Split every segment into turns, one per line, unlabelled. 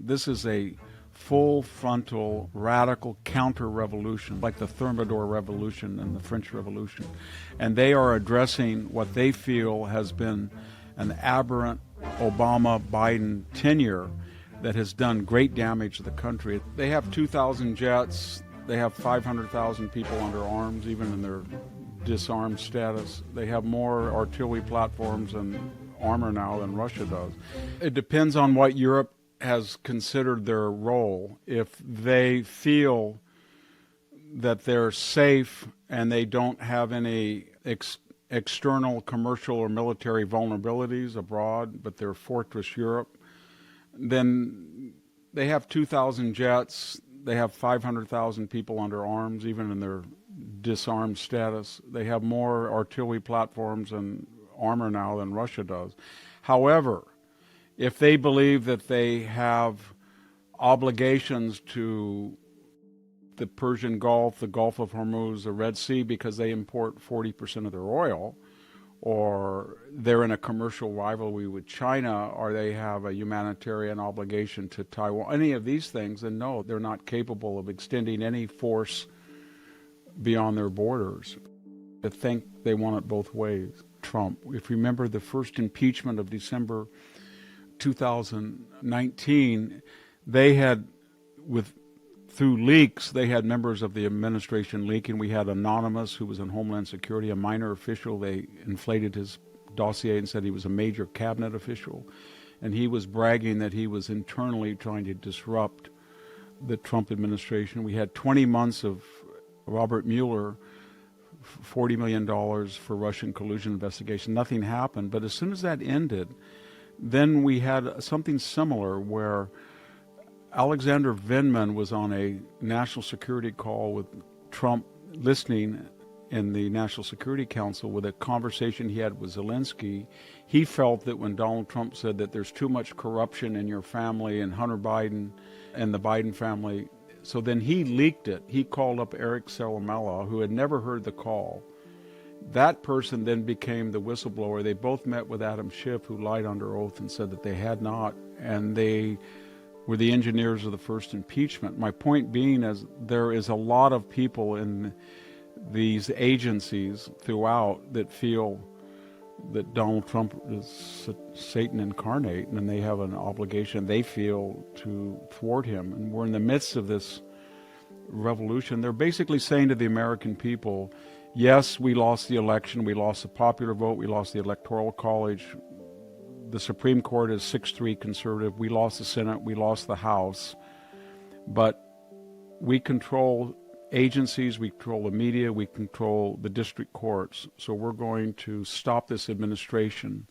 This is a full frontal radical counter-revolution, like the Thermidor Revolution and the French Revolution. And they are addressing what they feel has been an aberrant Obama-Biden tenure that has done great damage to the country. They have 2,000 jets. They have 500,000 people under arms, even in their disarmed status. They have more artillery platforms and armor now than Russia does. It depends on what Europe has considered their role. If they feel that they're safe and they don't have any external commercial or military vulnerabilities abroad, but they're Fortress Europe, then they have 2,000 jets. They have 500,000 people under arms, even in their disarmed status. They have more artillery platforms and armor now than Russia does. However, if they believe that they have obligations to the Persian Gulf, the Gulf of Hormuz, the Red Sea, because they import 40% of their oil, or they're in a commercial rivalry with China, or they have a humanitarian obligation to Taiwan, any of these things, then no, they're not capable of extending any force beyond their borders. I think they want it both ways. Trump, if you remember the first impeachment of December 2019, they had, through leaks, they had members of the administration leaking. We had Anonymous, who was in Homeland Security, a minor official. They inflated his dossier and said he was a major cabinet official. And he was bragging that he was internally trying to disrupt the Trump administration. We had 20 months of Robert Mueller, $40 million for Russian collusion investigation. Nothing happened. But as soon as that ended, then we had something similar where Alexander Vindman was on a national security call with Trump, listening in the National Security Council with a conversation he had with Zelensky. He felt that when Donald Trump said that there's too much corruption in your family and Hunter Biden and the Biden family, so then he leaked it. He called up Eric Salamella, who had never heard the call. That person then became the whistleblower. They both met with Adam Schiff, who lied under oath and said that they had not, and they were the engineers of the first impeachment. My point being is there is a lot of people in these agencies throughout that feel that Donald Trump is Satan incarnate, and they have an obligation, they feel, to thwart him. And we're in the midst of this revolution. They're basically saying to the American people, yes, we lost the election, we lost the popular vote, we lost the Electoral College, the Supreme Court is 6-3 conservative, we lost the Senate, we lost the House, but we control agencies, we control the media, we control the district courts, so we're going to stop this administration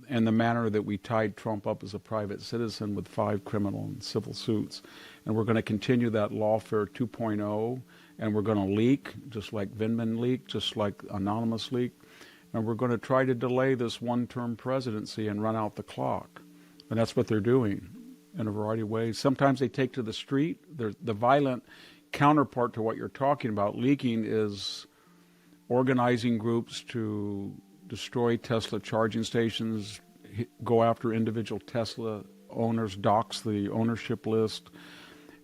in the manner that we tied Trump up as a private citizen with 5 criminal and civil suits. And we're going to continue that lawfare 2.0, and we're going to leak, just like Vindman leaked, just like Anonymous leaked, and we're going to try to delay this one-term presidency and run out the clock. And that's what they're doing in a variety of ways. Sometimes they take to the street. The violent counterpart to what you're talking about, leaking, is organizing groups to destroy Tesla charging stations, go after individual Tesla owners, dox the ownership list,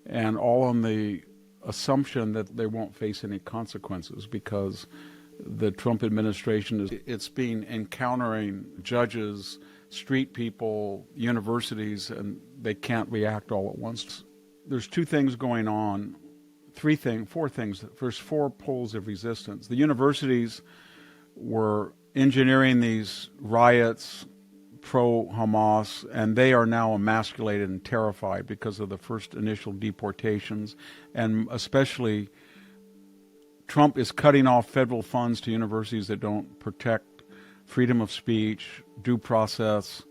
and all on the assumption that they won't face any consequences because the Trump administration it's been encountering judges, street people, universities, and they can't react all at once. There's 2 things going on, 4 things. There's 4 poles of resistance. The universities were engineering these riots pro-Hamas, and they are now emasculated and terrified because of the first initial deportations, and especially Trump is cutting off federal funds to universities that don't protect freedom of speech, due process.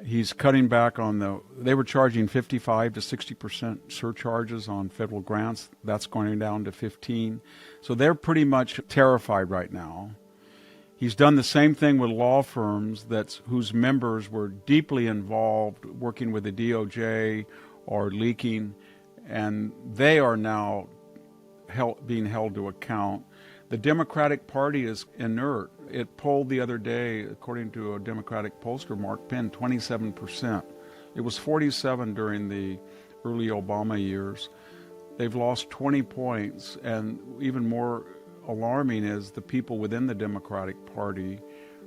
He's cutting back on they were charging 55 to 60% surcharges on federal grants. That's going down to 15. So they're pretty much terrified right now. He's done the same thing with law firms whose members were deeply involved working with the DOJ or leaking, and they are now being held to account. The Democratic Party is inert. It polled the other day, according to a Democratic pollster, Mark Penn, 27% It was 47 during the early Obama years. They've lost 20 points, and even more alarming is the people within the Democratic Party,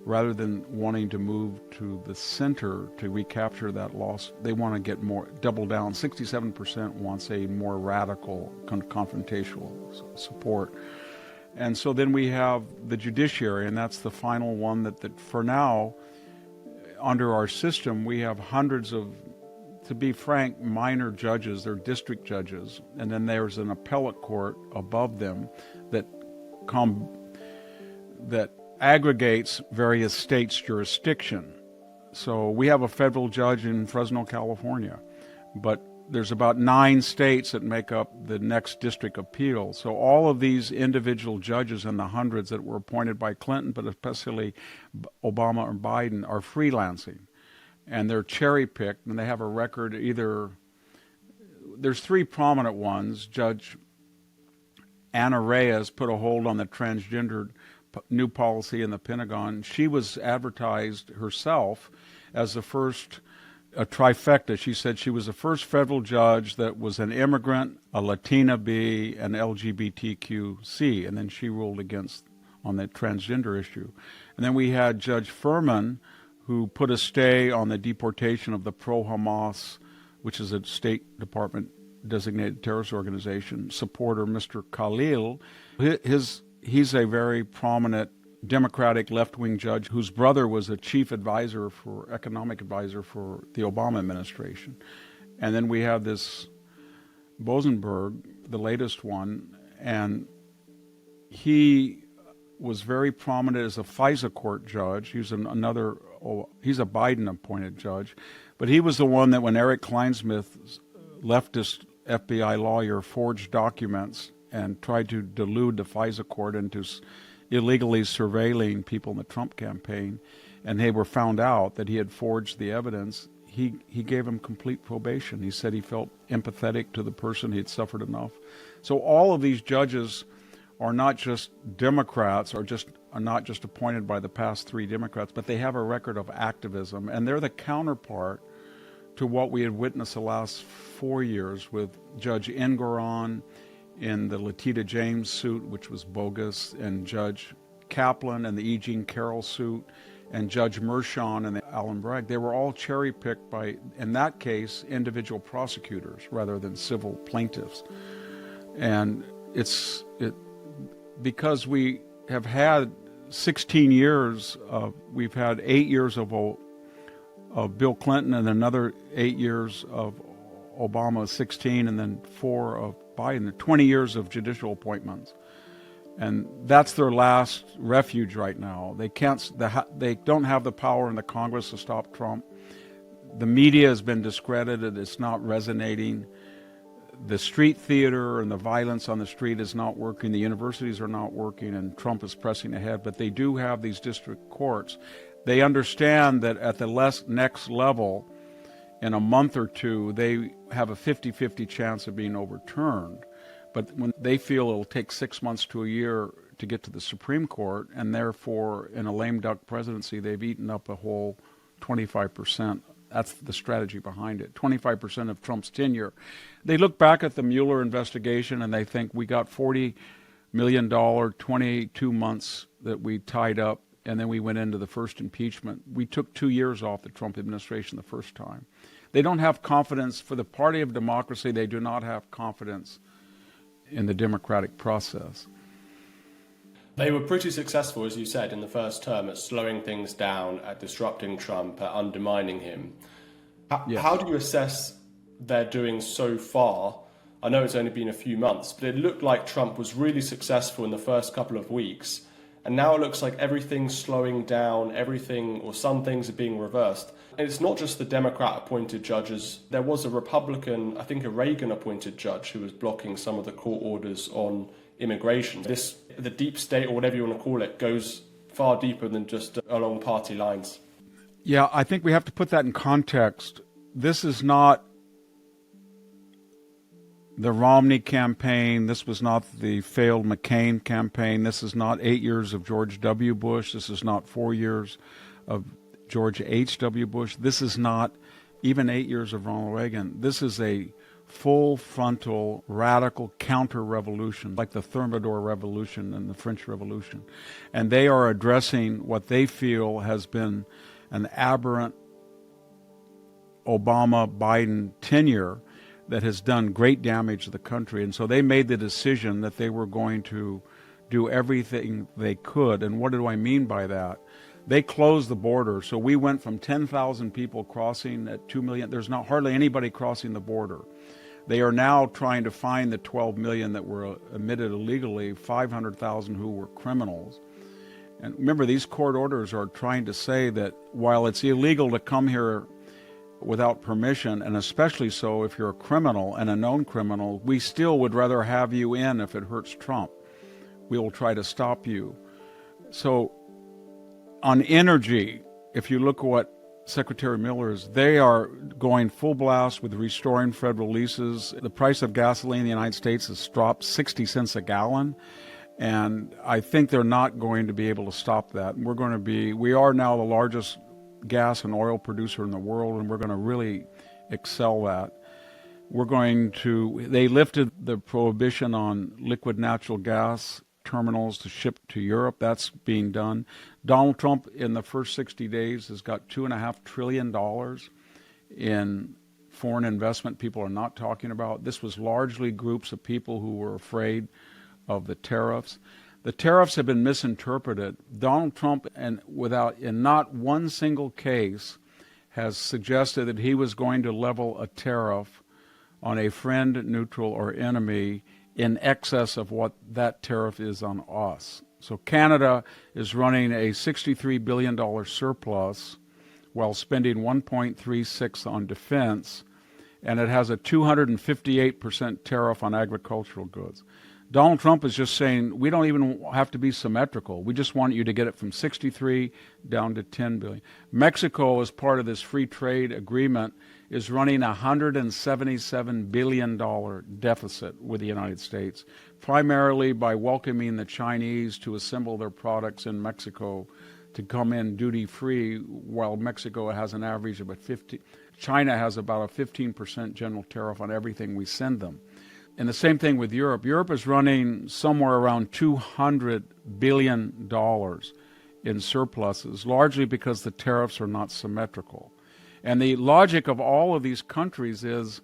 rather than wanting to move to the center to recapture that loss, they want to get more, double down. 67% wants a more radical, confrontational support. And so then we have the judiciary, and that's the final one that for now, under our system, we have hundreds of, to be frank, minor judges. They're district judges. And then there's an appellate court above them that aggregates various states' jurisdiction. So we have a federal judge in Fresno, California, but there's about 9 states that make up the next district appeal. So all of these individual judges in the hundreds that were appointed by Clinton, but especially Obama or Biden, are freelancing. And they're cherry-picked, and they have a record either... There's 3 prominent ones. Judge Anna Reyes put a hold on the transgender new policy in the Pentagon. She was advertised herself as the first, a trifecta. She said she was the first federal judge that was an immigrant, a Latina B, and LGBTQC, and then she ruled against on the transgender issue. And then we had Judge Furman, who put a stay on the deportation of the pro-Hamas, which is a State Department designated terrorist organization, supporter, Mr. Khalil. He's a very prominent Democratic left-wing judge whose brother was a chief advisor for, economic advisor for the Obama administration. And then we have this Bosenberg, the latest one, and he was very prominent as a FISA court judge. He's he's a Biden-appointed judge, but he was the one that when Eric Kleinsmith, leftist FBI lawyer, forged documents and tried to delude the FISA court into illegally surveilling people in the Trump campaign, and they were found out that he had forged the evidence, he gave him complete probation. He said he felt empathetic to the person. He had suffered enough. So all of these judges are not just Democrats, are not just appointed by the past 3 Democrats, but they have a record of activism, and they're the counterpart to what we had witnessed the last 4 years with Judge Engoron in the Letitia James suit, which was bogus, and Judge Kaplan in the E. Jean Carroll suit, and Judge Mershon and the Allen Bragg. They were all cherry-picked by, in that case, individual prosecutors rather than civil plaintiffs. And because we have had 16 years we've had 8 years of Bill Clinton and another 8 years of Obama, 16, and then 4 of Biden, 20 years of judicial appointments. And that's their last refuge right now. They don't have the power in the Congress to stop Trump. The media has been discredited. It's not resonating. The street theater and the violence on the street is not working. The universities are not working, and Trump is pressing ahead. But they do have these district courts. They understand that at the next level, in a month or 2, they have a 50-50 chance of being overturned. But when they feel it'll take 6 months to a year to get to the Supreme Court, and therefore in a lame duck presidency, they've eaten up a whole 25%. That's the strategy behind it. 25% of Trump's tenure. They look back at the Mueller investigation and they think we got $40 million, 22 months that we tied up, and then we went into the first impeachment. We took 2 years off the Trump administration the first time. They don't have confidence. For the party of democracy, they do not have confidence in the democratic process.
They were pretty successful, as you said, in the first term at slowing things down, at disrupting Trump, at undermining him.
Yes.
How do you assess their doing so far? I know it's only been a few months, but it looked like Trump was really successful in the first couple of weeks. And now it looks like everything's slowing down, some things are being reversed. And it's not just the Democrat-appointed judges. There was a Republican, I think a Reagan-appointed judge, who was blocking some of the court orders on immigration. The deep state, or whatever you want to call it, goes far deeper than just along party lines.
Yeah, I think we have to put that in context. This is not the Romney campaign. This was not the failed McCain campaign. This is not 8 years of George W. Bush. This is not 4 years of George H.W. Bush. This is not even 8 years of Ronald Reagan. This is a full frontal radical counter-revolution, like the Thermidor Revolution and the French Revolution. And they are addressing what they feel has been an aberrant Obama-Biden tenure that has done great damage to the country. And so they made the decision that they were going to do everything they could. And what do I mean by that? They closed the border. So we went from 10,000 people crossing at 2 million. There's not hardly anybody crossing the border. They are now trying to find the 12 million that were admitted illegally, 500,000 who were criminals. And remember, these court orders are trying to say that while it's illegal to come here without permission, and especially so if you're a criminal and a known criminal, we still would rather have you in if it hurts Trump. We will try to stop you. So on energy, if you look at what Secretary Miller is, they are going full blast with restoring federal leases. The price of gasoline in the United States has dropped 60 cents a gallon. And I think they're not going to be able to stop that. We are now the largest gas and oil producer in the world, and we're going to really excel that. They lifted the prohibition on liquid natural gas terminals to ship to Europe. That's being done. Donald Trump, in the first 60 days, has got $2.5 trillion in foreign investment people are not talking about. This was largely groups of people who were afraid of the tariffs. The tariffs have been misinterpreted. Donald Trump, in not one single case, has suggested that he was going to level a tariff on a friend, neutral, or enemy in excess of what that tariff is on us. So Canada is running a $63 billion surplus while spending $1.36 on defense, and it has a 258% tariff on agricultural goods. Donald Trump is just saying, we don't even have to be symmetrical. We just want you to get it from 63 down to 10 billion. Mexico, as part of this free trade agreement, is running a $177 billion deficit with the United States, primarily by welcoming the Chinese to assemble their products in Mexico to come in duty-free, while Mexico has an average of China has about a 15% general tariff on everything we send them. And the same thing with Europe. Europe is running somewhere around $200 billion in surpluses, largely because the tariffs are not symmetrical. And the logic of all of these countries is,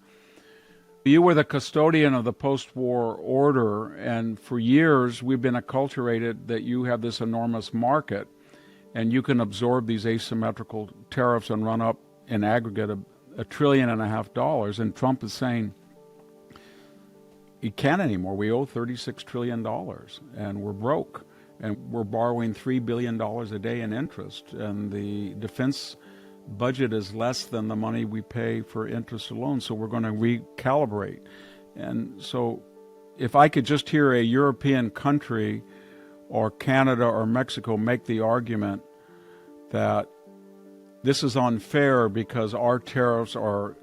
you were the custodian of the post-war order, and for years we've been acculturated that you have this enormous market, and you can absorb these asymmetrical tariffs and run up in aggregate $1.5 trillion. And Trump is saying, he can't anymore. We owe $36 trillion, and we're broke, and we're borrowing $3 billion a day in interest, and the defense budget is less than the money we pay for interest alone, so we're going to recalibrate. And so if I could just hear a European country or Canada or Mexico make the argument that this is unfair because our tariffs are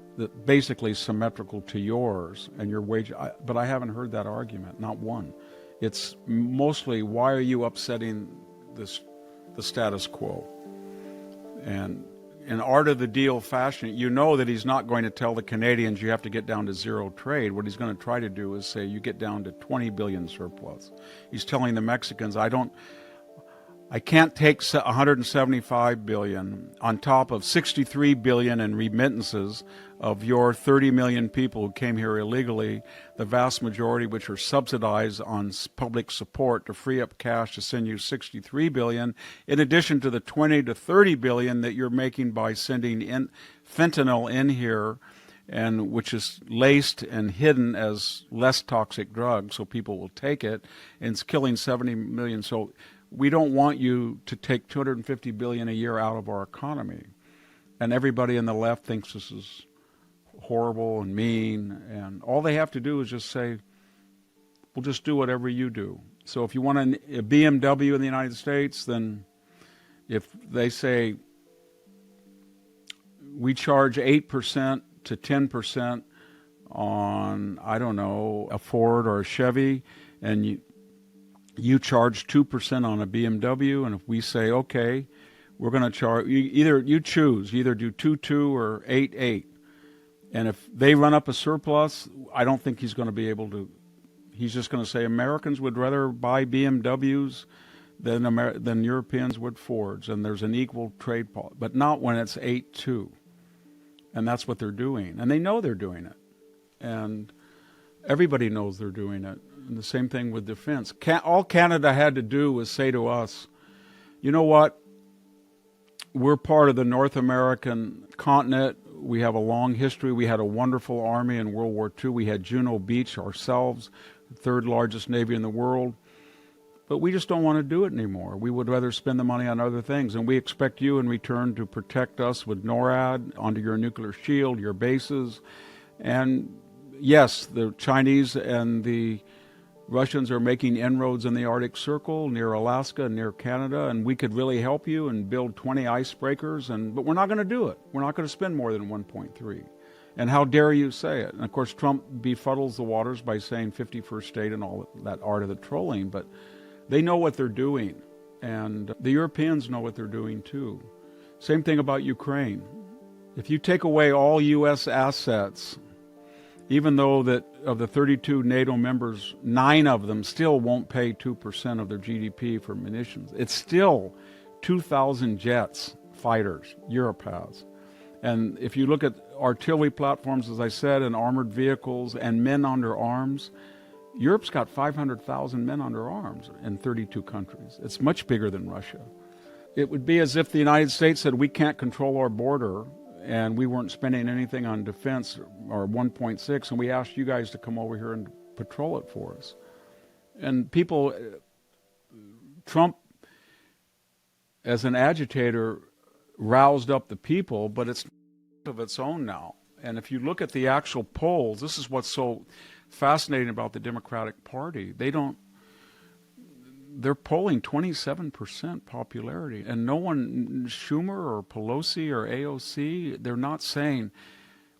basically symmetrical to yours and your wage, but I haven't heard that argument, not one. It's mostly, why are you upsetting the status quo? And in art of the deal fashion, you know that he's not going to tell the Canadians you have to get down to zero trade. What he's going to try to do is say you get down to 20 billion surplus. He's telling the Mexicans, I can't take 175 billion on top of 63 billion in remittances of your 30 million people who came here illegally, the vast majority which are subsidized on public support to free up cash to send you 63 billion, in addition to the 20 to 30 billion that you're making by sending in fentanyl in here, and which is laced and hidden as less toxic drugs so people will take it, and it's killing 70 million. So we don't want you to take 250 billion a year out of our economy. And everybody on the left thinks this is horrible and mean, and all they have to do is just say, we'll just do whatever you do. So if you want a BMW in the United States, then if they say we charge 8% to 10% on, I don't know, a Ford or a Chevy, and you charge 2% on a BMW, and if we say, okay, we're going to charge, you choose, either do 2.2 or 8.8. And if they run up a surplus, I don't think he's going to be able to. He's just going to say Americans would rather buy BMWs than Europeans would Fords, and there's an equal trade policy, but not when it's 8-2. And that's what they're doing. And they know they're doing it. And everybody knows they're doing it. And the same thing with defense. All Canada had to do was say to us, you know what? We're part of the North American continent. We have a long history. We had a wonderful army in World War II. We had Juno Beach ourselves, the third largest navy in the world. But we just don't want to do it anymore. We would rather spend the money on other things. And we expect you in return to protect us with NORAD, under your nuclear shield, your bases. And yes, the Chinese and the Russians are making inroads in the Arctic Circle, near Alaska, near Canada, and we could really help you and build 20 icebreakers, but we're not going to do it. We're not going to spend more than 1.3. And how dare you say it? And of course, Trump befuddles the waters by saying 51st state and all that art of the trolling, but they know what they're doing. And the Europeans know what they're doing too. Same thing about Ukraine. If you take away all U.S. assets, even though that of the 32 NATO members, 9 of them still won't pay 2% of their GDP for munitions. It's still 2,000 jets, fighters, Europe has. And if you look at artillery platforms, as I said, and armored vehicles and men under arms, Europe's got 500,000 men under arms in 32 countries. It's much bigger than Russia. It would be as if the United States said, we can't control our border, and we weren't spending anything on defense, or 1.6, and we asked you guys to come over here and patrol it for us. And people, Trump, as an agitator, roused up the people, but it's of its own now. And if you look at the actual polls, this is what's so fascinating about the Democratic Party. They're polling 27% popularity, and no one, Schumer or Pelosi or AOC, they're not saying,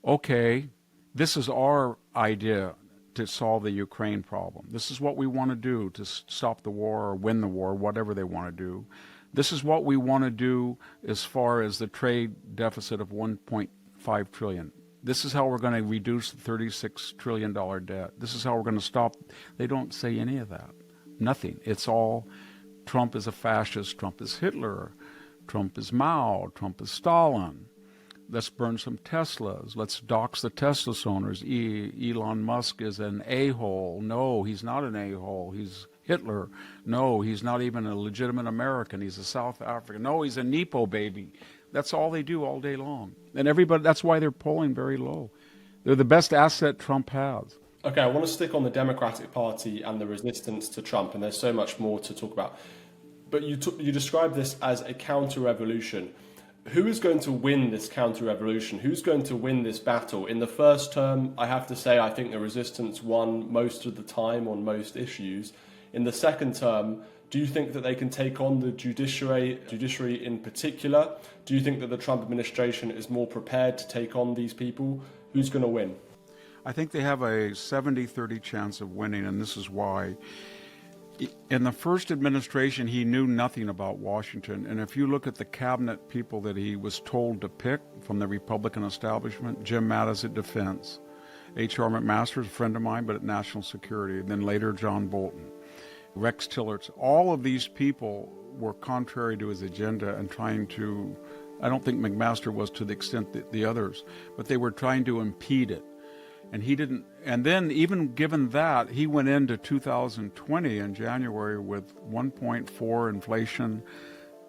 okay, this is our idea to solve the Ukraine problem. This is what we want to do to stop the war or win the war, whatever they want to do. This is what we want to do as far as the trade deficit of $1.5 trillion. This is how we're going to reduce the $36 trillion debt. This is how we're going to stop. They don't say any of that. Nothing. It's all Trump is a fascist, Trump is Hitler, Trump is Mao, Trump is Stalin. Let's burn some Teslas. Let's dox the Tesla owners. Elon Musk is an a-hole. No, he's not an a-hole. He's Hitler. No, he's not even a legitimate American. He's a South African. No, he's a Nepo baby. That's all they do all day long. And everybody, that's why they're polling very low. They're the best asset Trump has.
Okay, I want to stick on the Democratic Party and the resistance to Trump, and there's so much more to talk about. But you describe this as a counter-revolution. Who is going to win this counter-revolution? Who's going to win this battle? In the first term, I have to say, I think the resistance won most of the time on most issues. In the second term, do you think that they can take on the judiciary in particular? Do you think that the Trump administration is more prepared to take on these people? Who's going to win?
I think they have a 70-30 chance of winning, and this is why. In the first administration, he knew nothing about Washington, and if you look at the cabinet people that he was told to pick from the Republican establishment, Jim Mattis at Defense, H.R. McMaster is a friend of mine, but at National Security, and then later John Bolton, Rex Tillerson, all of these people were contrary to his agenda and trying to, I don't think McMaster was to the extent that the others, but they were trying to impede it. And he didn't, and then even given that, he went into 2020 in January with 1.4 inflation,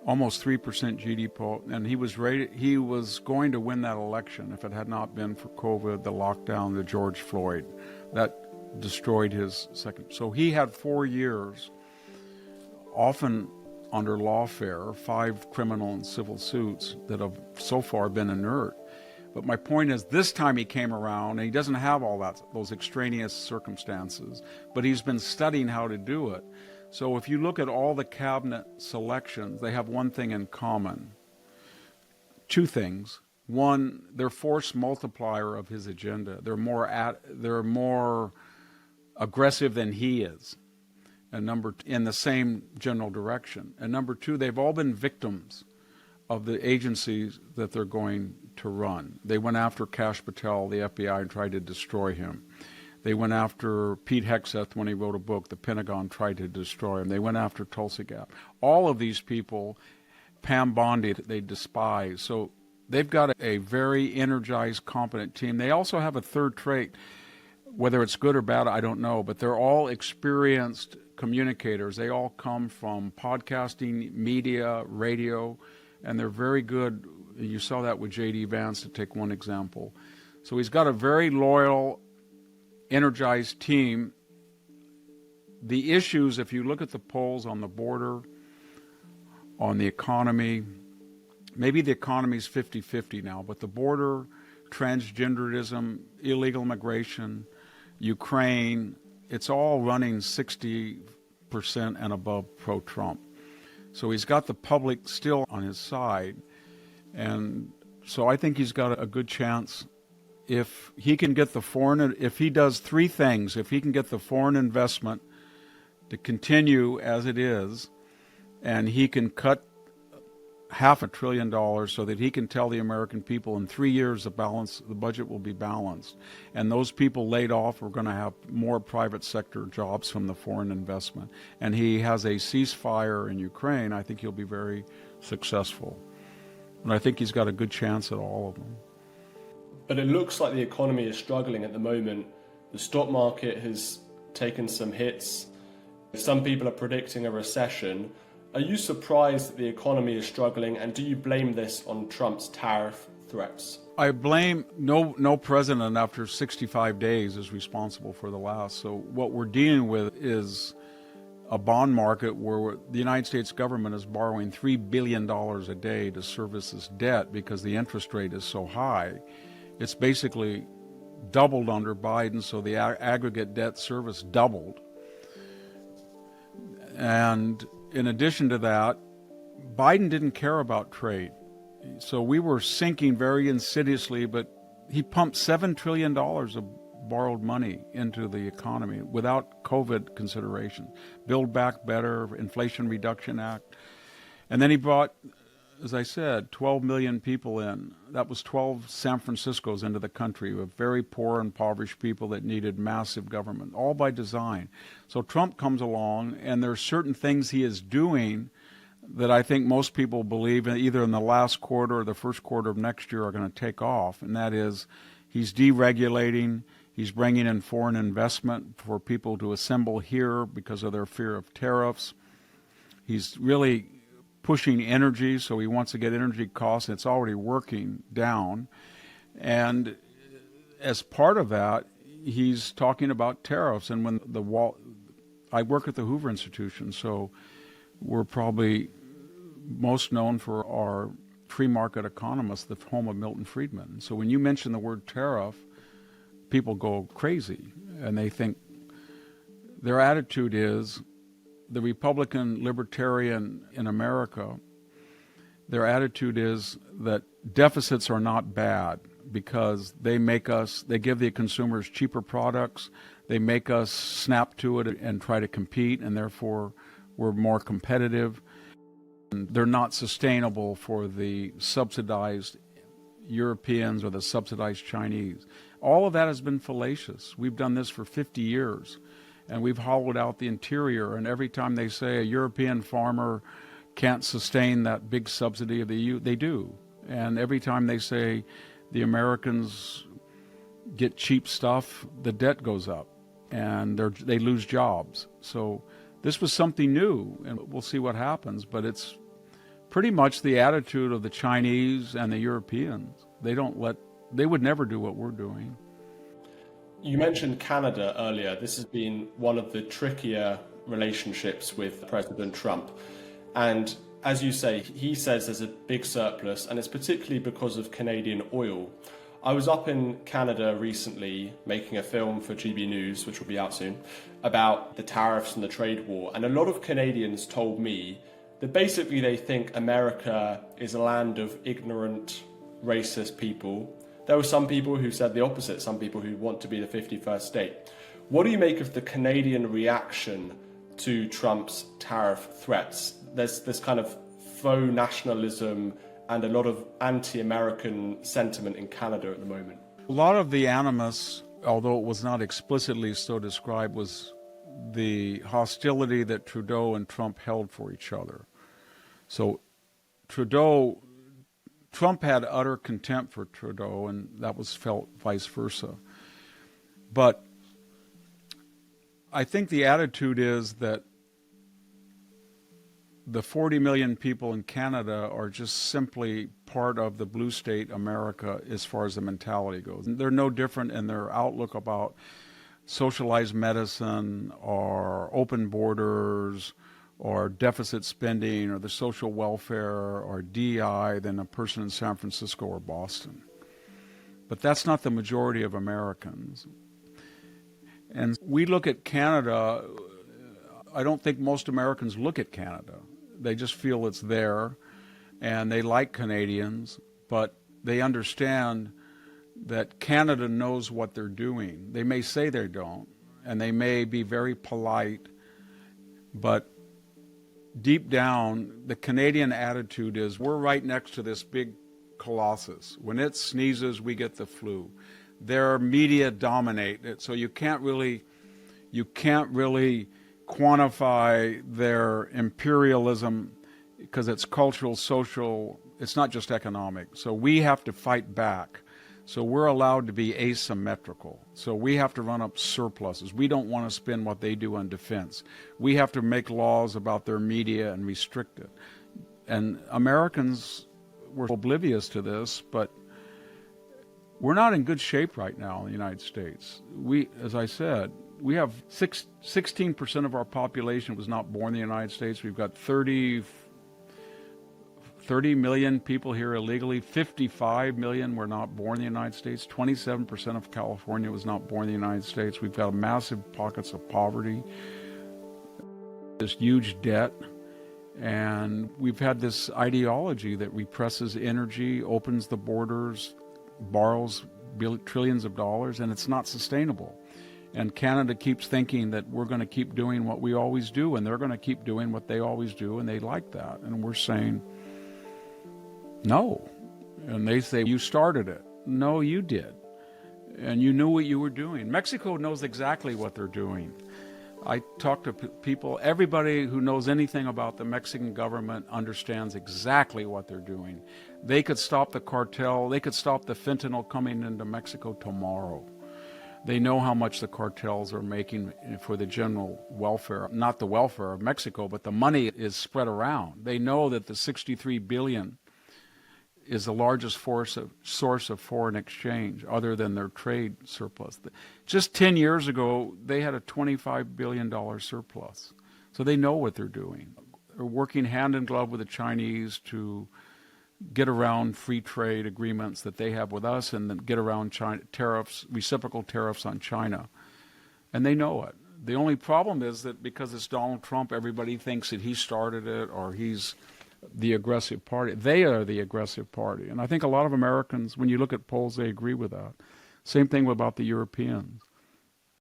almost 3% GDP, and he was going to win that election if it had not been for COVID, the lockdown, the George Floyd. That destroyed his second. So he had 4 years, often under lawfare, 5 criminal and civil suits that have so far been inert. But my point is, this time he came around, and he doesn't have all those extraneous circumstances, but he's been studying how to do it. So if you look at all the cabinet selections, they have one thing in common. 2 things. One, they're force multiplier of his agenda. They're more aggressive than he is. And in the same general direction. And number 2, they've all been victims of the agencies that they're going to run. They went after Kash Patel, the FBI, and tried to destroy him. They went after Pete Hegseth when he wrote a book. The Pentagon tried to destroy him. They went after Tulsi Gabbard. All of these people, Pam Bondi, they despise. So they've got a very energized, competent team. They also have a third trait. Whether it's good or bad, I don't know, but they're all experienced communicators. They all come from podcasting, media, radio, and they're very good. You saw that with J.D. Vance, to take one example. So he's got a very loyal, energized team. The issues, if you look at the polls on the border, on the economy, maybe the economy's 50-50 now, but the border, transgenderism, illegal immigration, Ukraine, it's all running 60% and above pro-Trump. So he's got the public still on his side. And so I think he's got a good chance if he can get if he does three things, if he can get the foreign investment to continue as it is, and he can cut $500 billion so that he can tell the American people in 3 years the budget will be balanced. And those people laid off, we're going to have more private sector jobs from the foreign investment. And he has a ceasefire in Ukraine, I think he'll be very successful. And I think he's got a good chance at all of them.
But it looks like the economy is struggling at the moment. The stock market has taken some hits. Some people are predicting a recession. Are you surprised that the economy is struggling, and do you blame this on Trump's tariff threats?
I blame no president after 65 days is responsible for the last. So what we're dealing with is a bond market where the United States government is borrowing $3 billion a day to service this debt because the interest rate is so high. It's basically doubled under Biden, so the aggregate debt service doubled. And in addition to that, Biden didn't care about trade. So we were sinking very insidiously, but he pumped $7 trillion of borrowed money into the economy without COVID consideration. Build Back Better, Inflation Reduction Act. And then he brought, as I said, 12 million people in. That was 12 San Franciscos into the country with very poor, impoverished people that needed massive government, all by design. So Trump comes along, and there are certain things he is doing that I think most people believe either in the last quarter or the first quarter of next year are going to take off, and that is he's deregulating, he's bringing in foreign investment for people to assemble here because of their fear of tariffs. He's really pushing energy, so he wants to get energy costs, and it's already working down. And as part of that, he's talking about tariffs. And when I work at the Hoover Institution, so we're probably most known for our free market economists, the home of Milton Friedman. So when you mention the word tariff, people go crazy, and they think their attitude is the Republican libertarian in America, their attitude is that deficits are not bad because they give the consumers cheaper products, they make us snap to it and try to compete, and therefore we're more competitive. And they're not sustainable for the subsidized Europeans or the subsidized Chinese. All of that has been fallacious. We've done this for 50 years. And we've hollowed out the interior, and every time they say a European farmer can't sustain that big subsidy of the EU, they do. And every time they say the Americans get cheap stuff, the debt goes up, and they lose jobs. So this was something new, and we'll see what happens. But it's pretty much the attitude of the Chinese and the Europeans. They would never do what we're doing.
You mentioned Canada earlier. This has been one of the trickier relationships with President Trump. And as you say, he says there's a big surplus, and it's particularly because of Canadian oil. I was up in Canada recently making a film for GB News, which will be out soon, about the tariffs and the trade war. And a lot of Canadians told me that basically they think America is a land of ignorant, racist people. There were some people who said the opposite, some people who want to be the 51st state. What do you make of the Canadian reaction to Trump's tariff threats? There's this kind of faux nationalism and a lot of anti-American sentiment in Canada at the moment.
A lot of the animus, although it was not explicitly so described, was the hostility that Trudeau and Trump held for each other. So Trump had utter contempt for Trudeau, and that was felt vice versa. But I think the attitude is that the 40 million people in Canada are just simply part of the blue state America as far as the mentality goes. They're no different in their outlook about socialized medicine or open borders or deficit spending or the social welfare or DEI than a person in San Francisco or Boston. But that's not the majority of Americans. And we look at Canada, I don't think most Americans look at Canada. They just feel it's there, and they like Canadians, but they understand that Canada knows what they're doing. They may say they don't, and they may be very polite, but deep down, the Canadian attitude is we're right next to this big colossus. When it sneezes, we get the flu. Their media dominate it, so you can't really quantify their imperialism because it's cultural, social, it's not just economic. So we have to fight back. So we're allowed to be asymmetrical. So we have to run up surpluses. We don't want to spend what they do on defense. We have to make laws about their media and restrict it. And Americans were oblivious to this, but we're not in good shape right now in the United States. We, as I said, we have 16% of our population was not born in the United States. We've got 30 million people here illegally. 55 million were not born in the United States. 27% of California was not born in the United States. We've got massive pockets of poverty, this huge debt, and we've had this ideology that represses energy, opens the borders, borrows trillions of dollars, and it's not sustainable. And Canada keeps thinking that we're going to keep doing what we always do, and they're going to keep doing what they always do, and they like that. And we're saying, no. And they say, you started it. No, you did. And you knew what you were doing. Mexico knows exactly what they're doing. I talk to people, everybody who knows anything about the Mexican government understands exactly what they're doing. They could stop the cartel, they could stop the fentanyl coming into Mexico tomorrow. They know how much the cartels are making for the general welfare, not the welfare of Mexico, but the money is spread around. They know that the $63 billion is the largest source of foreign exchange other than their trade surplus. Just 10 years ago, they had a $25 billion surplus. So they know what they're doing. They're working hand in glove with the Chinese to get around free trade agreements that they have with us and then get around China, tariffs, reciprocal tariffs on China. And they know it. The only problem is that because it's Donald Trump, everybody thinks that he started it or he's the aggressive party. They are the aggressive party. And I think a lot of Americans, when you look at polls, they agree with that. Same thing about the Europeans.